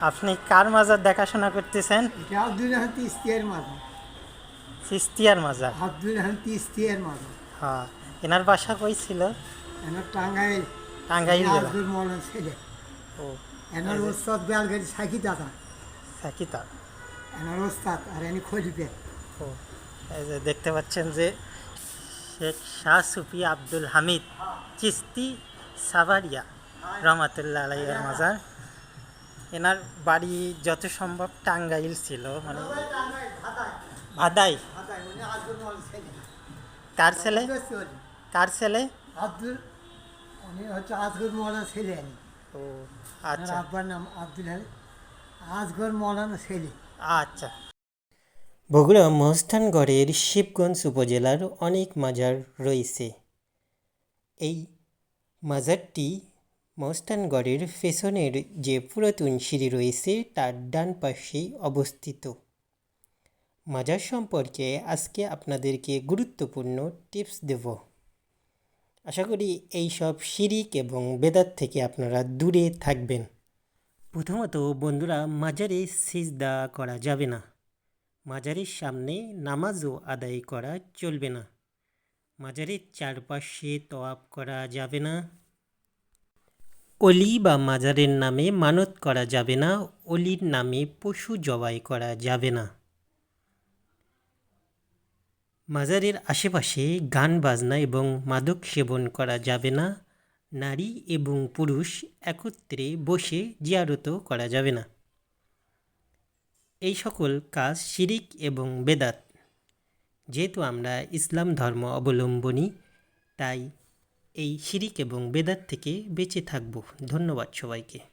আপনি কার মাজার দেখাশোনা করতেছেন? এটা আব্দুল হান তিস্তিয়ার মাজার। চিস্তিয়ার মাজার। আব্দুল হান তিস্তিয়ার মাজার। হ্যাঁ, এনার বাসা কই ছিল? এনার টাঙ্গাইল। টাঙ্গাইল জেলা। আজগুর মৌলান ছেলে। ও, এনার এই যে ওস্তাদ বেলগাড়ি সাকি দাদা। সাকিতা। এনার ওস্তাদ আর এনি খলিফে। ও, এই যে দেখতে পাচ্ছেন যে শেখ শাহ সুফি আব্দুল হামিদ চিস্তি সাভারিয়া রহমাতুল্লাহ আলাইহির মাজার। এনার বাড়ি যত সম্ভব টাঙ্গাইল ছিল, মানে ভাদাই। উনি আজগুর মৌলান ছেলে। কার ছেলে? কার ছেলে? আব্দুল উনি হচ্ছে আজগর মৌলানা ছেলে এনি। ও, এনার আচ্ছা আব্বার নাম আব্দুল হান আজগর মৌলানা ছেলে। আচ্ছা। বগুড়া মহস্থানগড়ের শিবগঞ্জ উপজেলার অনেক মাজার রয়েছে। এই মাজারটি মহস্থানগড়ের পেছনের যে পুরাতন সিঁড়ি রয়েছে তার ডান পাশেই অবস্থিত। মাজার সম্পর্কে আজকে আপনাদেরকে গুরুত্বপূর্ণ টিপস দেব। আশা করি এই সব শিরিক এবং বেদাত থেকে আপনারা দূরে থাকবেন। প্রথমত বন্ধুরা, মাজারে সিজদা করা যাবে না। মাজারের সামনে নামাজও আদায় করা চলবে না। মাজারের চারপাশে তওয়াফ করা যাবে না। অলি বা মাজারের নামে মানত করা যাবে না। অলির নামে পশু জবাই করা যাবে না। মাজারের আশেপাশে গান বাজনা এবং মাদক সেবন করা যাবে না। নারী এবং পুরুষ একত্রে বসে জিয়ারতও করা যাবে না। এই সকল কাজ শিরিক এবং বেদাত। যেহেতু আমরা ইসলাম ধর্ম অবলম্বনী, তাই এই শিরিক এবং বেদাত থেকে বেঁচে থাকব। ধন্যবাদ সবাইকে।